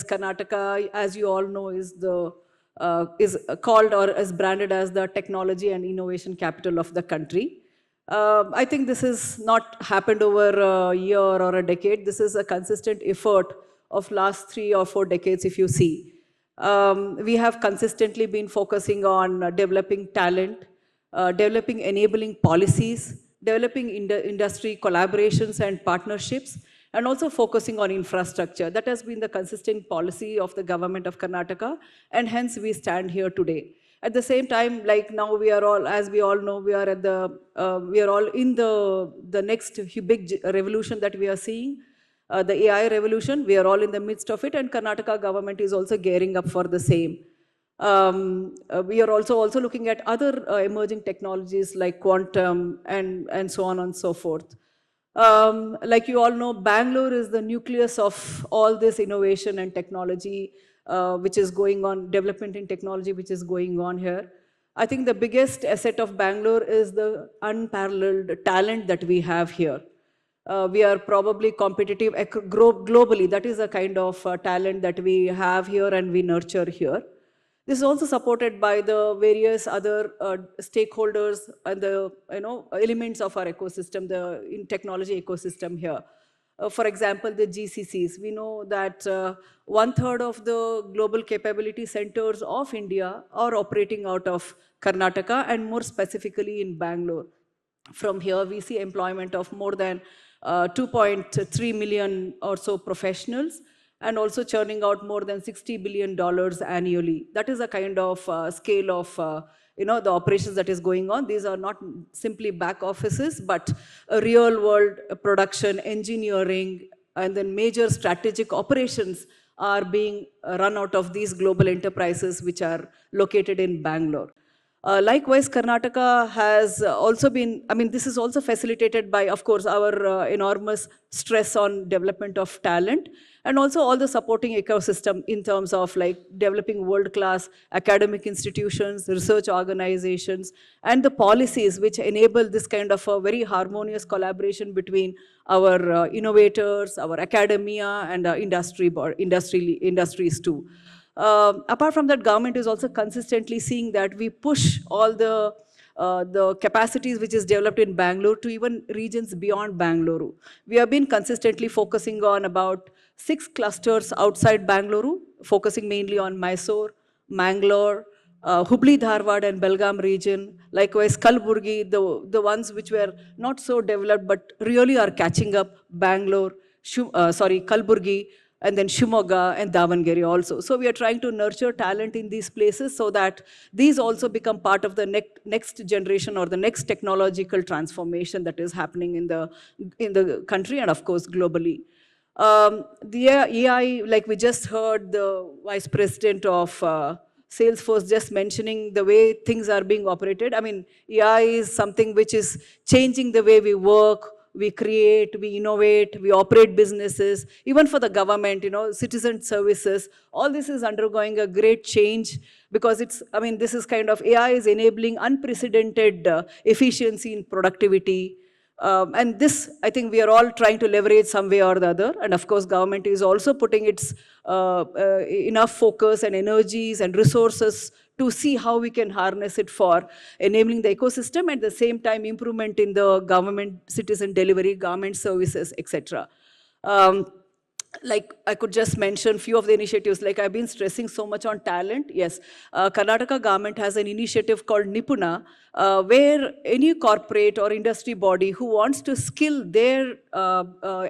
Karnataka, as you all know, is called or is branded as the technology and innovation capital of the country. I think this has not happened over a year or a decade. This is a consistent effort of last 3 or 4 decades, if you see. We have consistently been focusing on developing talent, developing enabling policies, developing industry collaborations and partnerships, and also focusing on infrastructure. That has been the consistent policy of the government of Karnataka, and hence we stand here today. At the same time, like now we are all, as we all know, we are all in the next big revolution that we are seeing, the AI revolution. We are all in the midst of it, and Karnataka government is also gearing up for the same. We are also looking at other emerging technologies like quantum and so on and so forth. Like you all know, Bangalore is the nucleus of all this innovation and technology, which is going on, development in technology which is going on here. I think the biggest asset of Bangalore is the unparalleled talent that we have here. We are probably competitive globally. That is a kind of talent that we have here and we nurture here. This is also supported by the various other stakeholders and the elements of our ecosystem, the technology ecosystem here. For example, the GCCs. We know that 1/3 of the global capability centers of India are operating out of Karnataka and more specifically in Bangalore. From here, we see employment of more than 2.3 million or so professionals, and also churning out more than $60 billion annually. That is a kind of scale of the operations that is going on. These are not simply back offices, but a real world production, engineering, and then major strategic operations are being run out of these global enterprises which are located in Bangalore. Likewise, Karnataka has also been, this is also facilitated by, of course, our enormous stress on development of talent, and also all the supporting ecosystem in terms of like developing world-class academic institutions, research organizations, and the policies which enable this kind of a very harmonious collaboration between our innovators, our academia, and industries too. Apart from that, government is also consistently seeing that we push all the capacities which is developed in Bangalore to even regions beyond Bengaluru. We have been consistently focusing on about 6 clusters outside Bengaluru, focusing mainly on Mysore, Mangalore, Hubli, Dharwad, and Belgaum region. Likewise, Kalburgi, the ones which were not so developed but really are catching up, Bangalore, Kalburgi, and then Shimoga and Davangere also. So we are trying to nurture talent in these places so that these also become part of the next generation or the next technological transformation that is happening in the country and of course globally. The AI, like we just heard the Vice President of Salesforce just mentioning the way things are being operated. AI is something which is changing the way we work, we create, we innovate, we operate businesses, even for the government, citizen services. All this is undergoing a great change because this is kind of, AI is enabling unprecedented efficiency in productivity. And this, I think we are all trying to leverage some way or the other. And of course, government is also putting its enough focus and energies and resources to see how we can harness it for enabling the ecosystem, at the same time improvement in the government citizen delivery, government services, etc. Like I could just mention few of the initiatives, like I've been stressing so much on talent. Yes, Karnataka government has an initiative called Nipuna, where any corporate or industry body who wants to skill their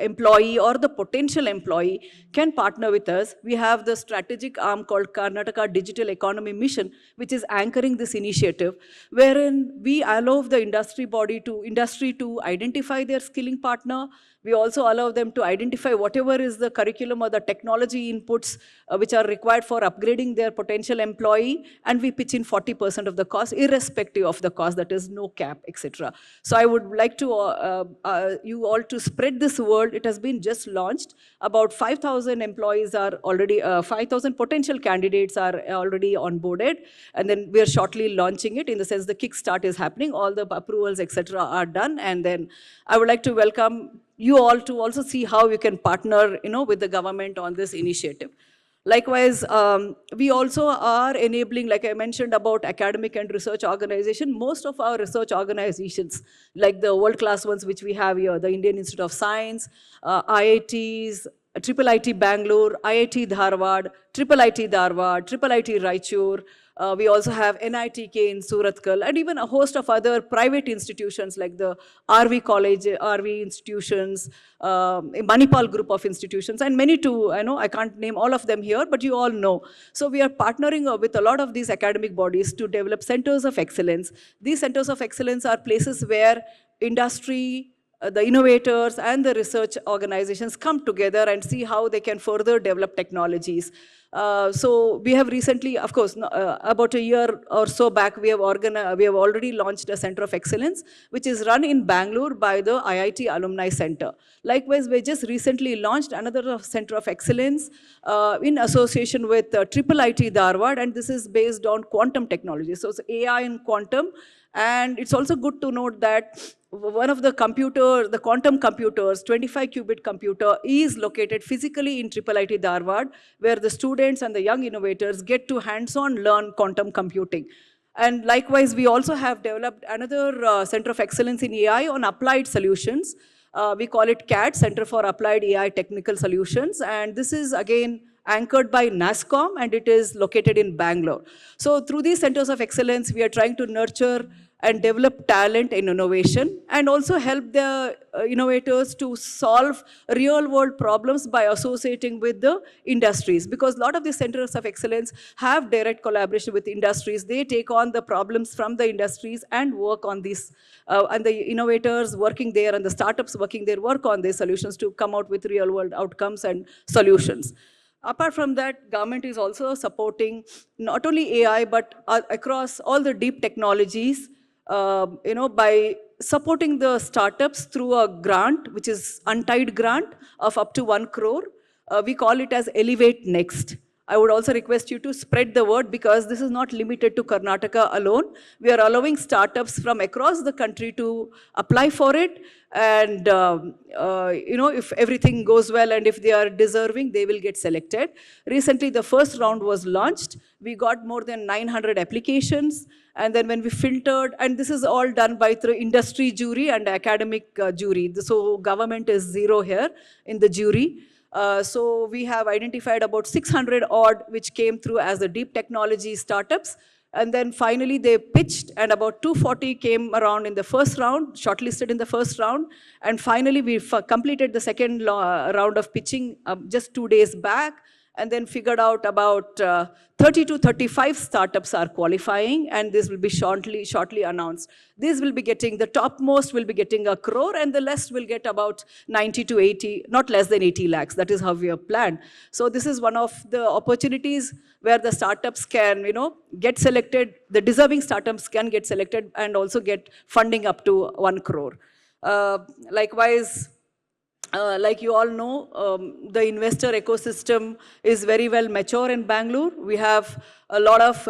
employee or the potential employee can partner with us. We have the strategic arm called Karnataka Digital Economy Mission, which is anchoring this initiative, wherein we allow the industry to identify their skilling partner. We also allow them to identify whatever is the curriculum or the technology inputs which are required for upgrading their potential employee, and we pitch in 40% of the cost, irrespective of the cost, that is no cap, etc. So I would like to you all to spread this word. It has been just launched. About 5,000 employees are already, 5,000 potential candidates are already onboarded, and then we are shortly launching it, in the sense the kickstart is happening, all the approvals, etc. are done, and then I would like to welcome you all to also see how we can partner, with the government on this initiative. Likewise, we also are enabling, like I mentioned about academic and research organization, most of our research organizations, like the world-class ones which we have here, the Indian Institute of Science, IITs, Triple IT Bangalore, IIT Dharwad, Triple IT Dharwad, Triple IT Raichur. We also have NITK in Surathkal, and even a host of other private institutions like the RV College, RV institutions, Manipal group of institutions, and many too. I know I can't name all of them here, but you all know. So we are partnering with a lot of these academic bodies to develop centers of excellence. These centers of excellence are places where industry, the innovators and the research organizations come together and see how they can further develop technologies. So we have recently, of course, about a year or so back, we have already launched a Center of Excellence, which is run in Bangalore by the IIT Alumni Center. Likewise, we just recently launched another Center of Excellence in association with Triple IT Dharwad, and this is based on quantum technology. So it's AI and quantum. And it's also good to note that one of the quantum computers, 25-qubit computer, is located physically in Triple IT Dharwad, where the students and the young innovators get to hands-on learn quantum computing. And likewise, we also have developed another Center of Excellence in AI on applied solutions. We call it CAT, Center for Applied AI Technical Solutions. And this is, again, anchored by NASSCOM, and it is located in Bangalore. So through these centers of excellence, we are trying to nurture and develop talent in innovation, and also help the innovators to solve real-world problems by associating with the industries. Because a lot of these centers of excellence have direct collaboration with industries. They take on the problems from the industries and work on these, and the innovators working there and the startups working there work on these solutions to come out with real-world outcomes and solutions. Apart from that, government is also supporting not only AI, but across all the deep technologies, by supporting the startups through a grant, which is untied grant of up to 1 crore. We call it as Elevate Next. I would also request you to spread the word, because this is not limited to Karnataka alone. We are allowing startups from across the country to apply for it. And, if everything goes well and if they are deserving, they will get selected. Recently, the first round was launched. We got more than 900 applications. And then when we filtered, and this is all done by through industry jury and academic jury. So government is zero here in the jury. So we have identified about 600 odd which came through as the deep technology startups. And then finally they pitched, and about 240 came around in the first round, shortlisted in the first round. And finally we completed the second round of pitching just 2 days back. And then figured out about 30 to 35 startups are qualifying, and this will be shortly announced. These will be getting, the topmost will be getting 1 crore, and the rest will get about 90 to 80, not less than 80 lakhs. That is how we have planned. So this is one of the opportunities where the startups can, get selected. The deserving startups can get selected and also get funding up to 1 crore. Likewise, like you all know, the investor ecosystem is very well mature in Bangalore. We have a lot of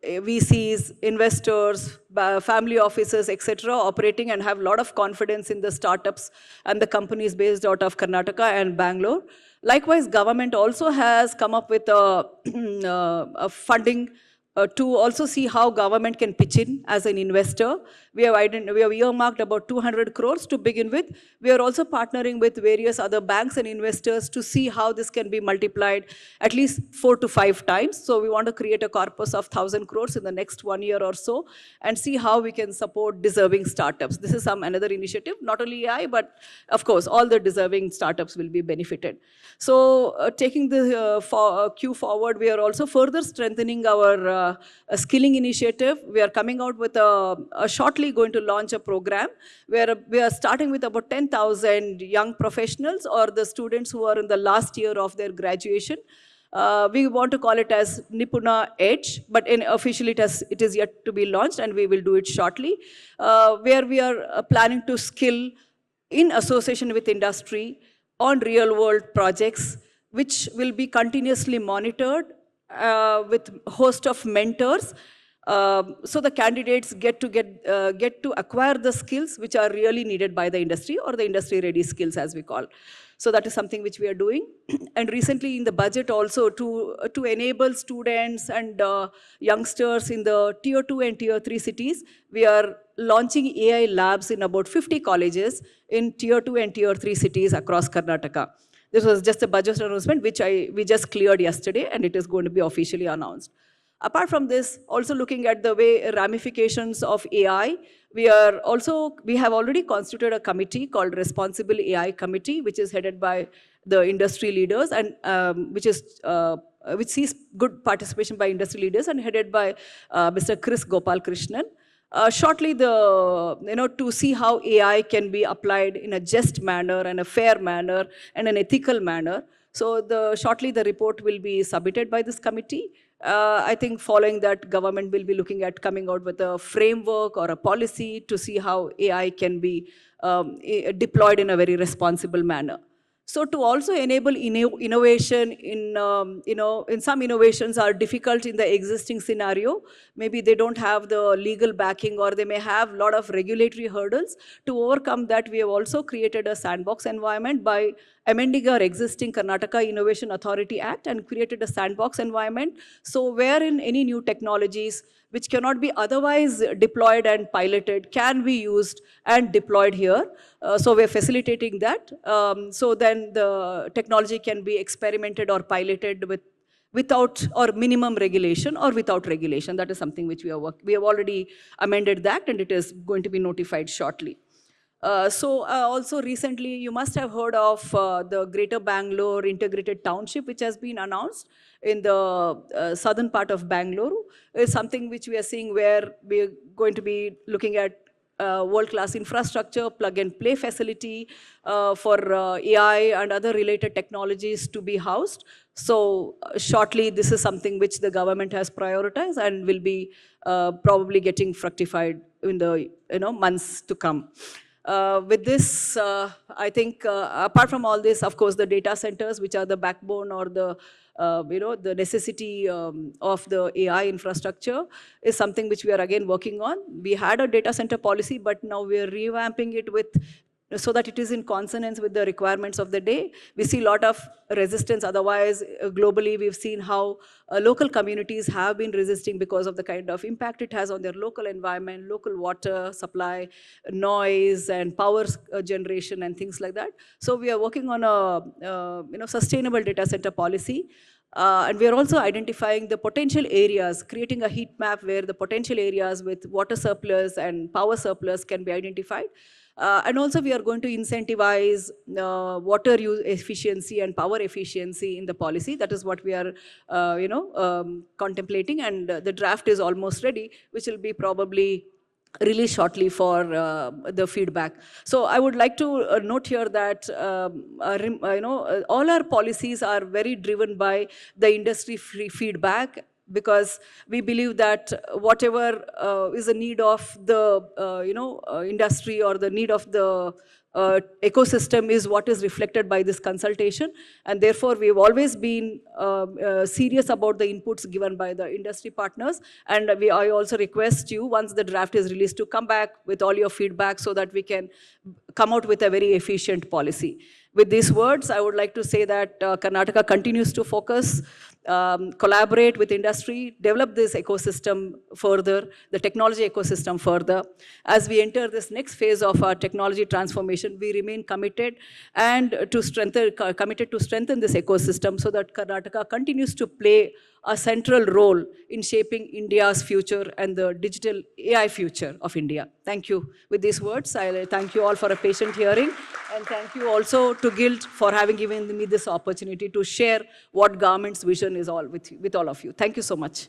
VCs, investors, family offices, etc., operating and have a lot of confidence in the startups and the companies based out of Karnataka and Bangalore. Likewise, government also has come up with a funding to also see how government can pitch in as an investor. We have earmarked about 200 crores to begin with. We are also partnering with various other banks and investors to see how this can be multiplied at least 4 to 5 times. So we want to create a corpus of 1,000 crores in the next 1 year or so and see how we can support deserving startups. This is another initiative, not only AI, but of course, all the deserving startups will be benefited. So taking the queue forward, we are also further strengthening our skilling initiative. We are coming out with shortly going to launch a program where we are starting with about 10,000 young professionals or the students who are in the last year of their graduation. We want to call it as Nipuna Edge, but officially it is yet to be launched, and we will do it shortly, where we are planning to skill in association with industry on real-world projects, which will be continuously monitored with a host of mentors. So the candidates get to acquire the skills which are really needed by the industry, or the industry-ready skills as we call. So that is something which we are doing. And recently in the budget also, to enable students and youngsters in the tier 2 and tier 3 cities, we are launching AI labs in about 50 colleges in tier 2 and tier 3 cities across Karnataka. This was just a budget announcement which we just cleared yesterday, and it is going to be officially announced. Apart from this, also looking at the way ramifications of AI, we have already constituted a committee called Responsible AI Committee, which is headed by the industry leaders, and which sees good participation by industry leaders, and headed by Mr. Chris Gopal Krishnan. Shortly, to see how AI can be applied in a just manner and a fair manner and an ethical manner. So shortly the report will be submitted by this committee. I think following that, government will be looking at coming out with a framework or a policy to see how AI can be deployed in a very responsible manner. So to also enable innovation in some innovations are difficult in the existing scenario. Maybe they don't have the legal backing, or they may have a lot of regulatory hurdles. To overcome that, we have also created a sandbox environment by amending our existing Karnataka Innovation Authority Act and created a sandbox environment. So wherein any new technologies which cannot be otherwise deployed and piloted can be used and deployed here. So we're facilitating that. So then the technology can be experimented or piloted without or minimum regulation or without regulation. That is something which we have already amended that, and it is going to be notified shortly. Also recently, you must have heard of the Greater Bangalore Integrated Township, which has been announced in the southern part of Bengaluru. It's something which we are seeing where we're going to be looking at world-class infrastructure, plug-and-play facility for AI and other related technologies to be housed. So shortly, this is something which the government has prioritized and will be probably getting fructified in the months to come. With this, I think apart from all this, of course, the data centers, which are the backbone or the necessity of the AI infrastructure, is something which we are again working on. We had a data center policy, but now we are revamping it so that it is in consonance with the requirements of the day. We see a lot of resistance. Otherwise, globally, we've seen how local communities have been resisting because of the kind of impact it has on their local environment, local water supply, noise, and power generation, and things like that. So we are working on a sustainable data center policy. And we are also identifying the potential areas, creating a heat map where the potential areas with water surplus and power surplus can be identified. And also we are going to incentivize water use efficiency and power efficiency in the policy. That is what we are contemplating, and the draft is almost ready, which will be probably released shortly for the feedback. So I would like to note here that all our policies are very driven by the industry feedback, because we believe that whatever is the need of the industry or the need of the ecosystem is what is reflected by this consultation, and therefore we have always been serious about the inputs given by the industry partners. And I also request you, once the draft is released, to come back with all your feedback so that we can come out with a very efficient policy. With these words, I would like to say that Karnataka continues to focus, collaborate with industry, develop this ecosystem further, the technology ecosystem further. As we enter this next phase of our technology transformation, we remain committed to strengthen this ecosystem so that Karnataka continues to play a central role in shaping India's future and the digital AI future of India. Thank you. With these words, I thank you all for a patient hearing, and thank you also to Guild for having given me this opportunity to share what government's vision is all with all of you. Thank you so much.